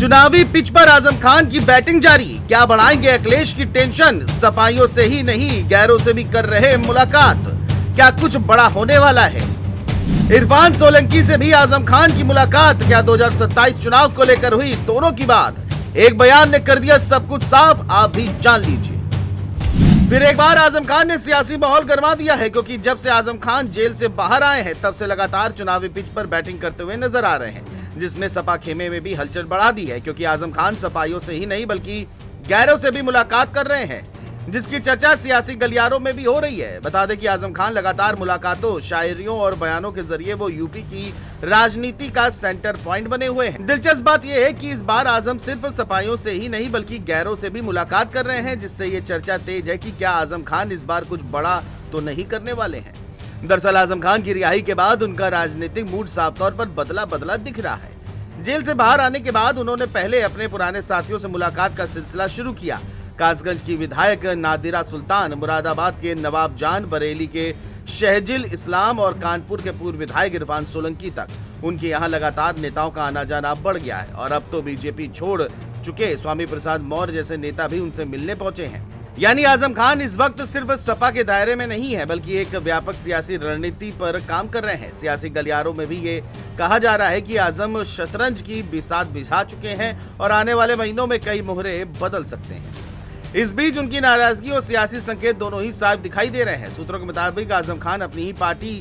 चुनावी पिच पर आजम खान की बैटिंग जारी। क्या बढ़ाएंगे अखिलेश की टेंशन? सपाइयों से ही नहीं गैरों से भी कर रहे मुलाकात। क्या कुछ बड़ा होने वाला है? इरफान सोलंकी से भी आजम खान की मुलाकात। क्या 2027 चुनाव को लेकर हुई दोनों की बात? एक बयान ने कर दिया सब कुछ साफ, आप भी जान लीजिए। फिर एक बार आजम खान ने सियासी माहौल गरमा दिया है, क्योंकि जब से आजम खान जेल से बाहर आए हैं तब से लगातार चुनावी पिच पर बैटिंग करते हुए नजर आ रहे हैं, जिसने सपा खेमे में भी हलचल बढ़ा दी है, क्योंकि आजम खान सपाइयों से ही नहीं बल्कि गैरों से भी मुलाकात कर रहे हैं, जिसकी चर्चा सियासी गलियारों में भी हो रही है। बता दें कि आजम खान लगातार मुलाकातों, शायरियों और बयानों के जरिए वो यूपी की राजनीति का सेंटर पॉइंट बने हुए हैं। दिलचस्प बात यह है कि इस बार आजम सिर्फ सपाइयों से ही नहीं बल्कि गैरों से भी मुलाकात कर रहे हैं, जिससे ये चर्चा तेज है कि क्या आजम खान इस बार कुछ बड़ा तो नहीं करने वाले हैं। दरअसल आजम खान की रिहाई के बाद उनका राजनीतिक मूड साफ तौर पर बदला बदला दिख रहा है। जेल से बाहर आने के बाद उन्होंने पहले अपने पुराने साथियों से मुलाकात का सिलसिला शुरू किया। कासगंज की विधायक नादिरा सुल्तान, मुरादाबाद के नवाब जान, बरेली के शहजिल इस्लाम और कानपुर के पूर्व विधायक इरफान सोलंकी तक उनके यहाँ लगातार नेताओं का आना जाना बढ़ गया है। और अब तो बीजेपी छोड़ चुके स्वामी प्रसाद मौर्य जैसे नेता भी उनसे मिलने पहुंचे हैं। यानी आजम खान इस वक्त सिर्फ सपा के दायरे में नहीं है बल्कि एक व्यापक सियासी रणनीति पर काम कर रहे हैं। सियासी गलियारों में भी ये कहा जा रहा है कि आजम शतरंज की बिसात बिछा चुके हैं और आने वाले महीनों में कई मोहरे बदल सकते हैं। इस बीच उनकी नाराजगी और सियासी संकेत दोनों ही साफ दिखाई दे रहे हैं। सूत्रों के मुताबिक आजम खान अपनी ही पार्टी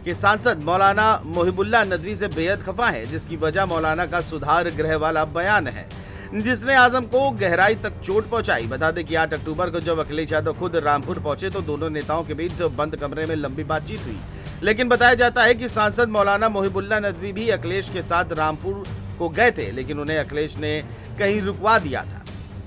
के सांसद मौलाना मोहिबुल्लाह नदवी से बेहद खफा है, जिसकी वजह मौलाना का सुधार गृह वाला बयान है, जिसने आजम को गहराई तक चोट पहुंचाई। बता दें कि 8 अक्टूबर को जब अखिलेश यादव खुद रामपुर पहुंचे तो दोनों नेताओं के बीच बंद कमरे में लंबी बातचीत हुई, लेकिन बताया जाता है कि सांसद मौलाना मोहिबुल्लाह नदवी भी अखिलेश के साथ रामपुर को गए थे, लेकिन उन्हें अखिलेश ने कहीं रुकवा दिया था।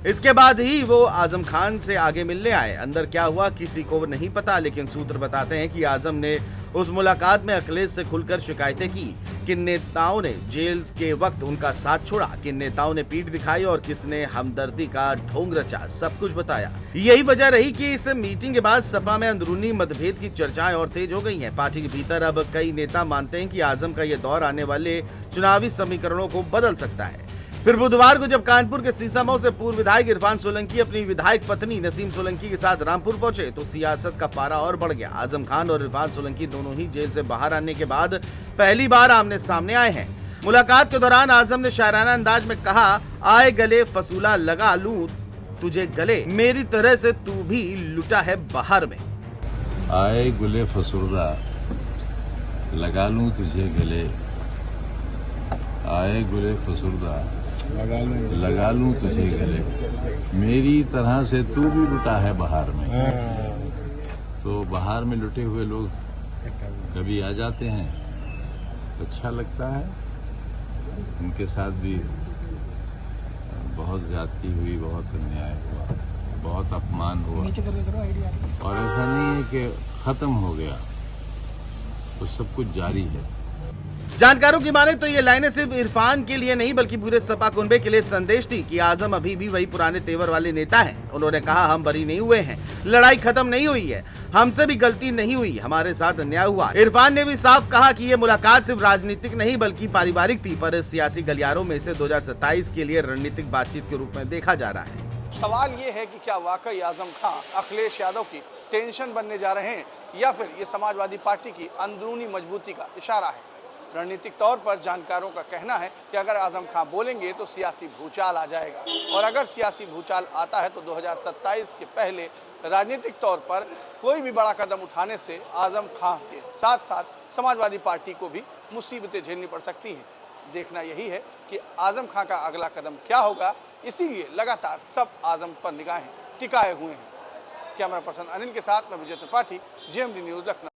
इसके बाद ही वो आजम खान से आगे मिलने आए। अंदर क्या हुआ किसी को नहीं पता, लेकिन सूत्र बताते हैं कि आजम ने उस मुलाकात में अखिलेश से खुलकर शिकायतें की। किन नेताओं ने जेल के वक्त उनका साथ छोड़ा, किन नेताओं ने पीठ दिखाई और किसने हमदर्दी का ढोंग रचा, सब कुछ बताया। यही वजह रही कि इस मीटिंग के बाद सपा में अंदरूनी मतभेद की चर्चाएं और तेज हो गई हैं। पार्टी के भीतर अब कई नेता मानते हैं कि आजम का ये दौर आने वाले चुनावी समीकरणों को बदल सकता है। फिर बुधवार को जब कानपुर के सीसामऊ से पूर्व विधायक इरफान सोलंकी अपनी विधायक पत्नी नसीम सोलंकी के साथ रामपुर पहुंचे तो सियासत का पारा और बढ़ गया। आजम खान और इरफान सोलंकी दोनों ही जेल से बाहर आने के बाद पहली बार आमने सामने आए हैं। मुलाकात के दौरान आजम ने शायराना अंदाज में कहा, आए गले फसूला लगा लूं तुझे गले, मेरी तरह से तू भी लुटा है बाहर में। आए गुले फसूला लगा लूं तुझे गले, आए गुले फसूला लगा लूं तुझे गले, मेरी तरह से तू भी लुटा है बाहर में। तो बाहर में लुटे हुए लोग कभी आ जाते हैं, अच्छा लगता है। उनके साथ भी बहुत ज्यादती हुई, बहुत अन्याय हुआ, बहुत अपमान हुआ, और ऐसा नहीं है कि खत्म हो गया, तो सब कुछ जारी है। जानकारों की माने तो ये लाइनें सिर्फ इरफान के लिए नहीं बल्कि पूरे सपा कुनबे के लिए संदेश थी कि आजम अभी भी वही पुराने तेवर वाले नेता हैं। उन्होंने कहा, हम बरी नहीं हुए हैं, लड़ाई खत्म नहीं हुई है, हमसे भी गलती नहीं हुई, हमारे साथ अन्याय हुआ। इरफान ने भी साफ कहा कि ये मुलाकात सिर्फ राजनीतिक नहीं बल्कि पारिवारिक थी, पर सियासी गलियारों में इसे 2027 के लिए रणनीतिक बातचीत के रूप में देखा जा रहा है। सवाल ये है कि क्या वाकई आजम खान अखिलेश यादव की टेंशन बनने जा रहे हैं या फिर ये समाजवादी पार्टी की अंदरूनी मजबूती का इशारा है। रणनीतिक तौर पर जानकारों का कहना है कि अगर आजम खान बोलेंगे तो सियासी भूचाल आ जाएगा, और अगर सियासी भूचाल आता है तो 2027 के पहले राजनीतिक तौर पर कोई भी बड़ा कदम उठाने से आजम खान के साथ साथ समाजवादी पार्टी को भी मुसीबतें झेलनी पड़ सकती हैं। देखना यही है कि आजम खान का अगला कदम क्या होगा, इसीलिए लगातार सब आजम पर निगाहें टिकाए हुए हैं। कैमरा पर्सन अनिल के साथ मैं विजय त्रिपाठी, GMD न्यूज़, लखनऊ।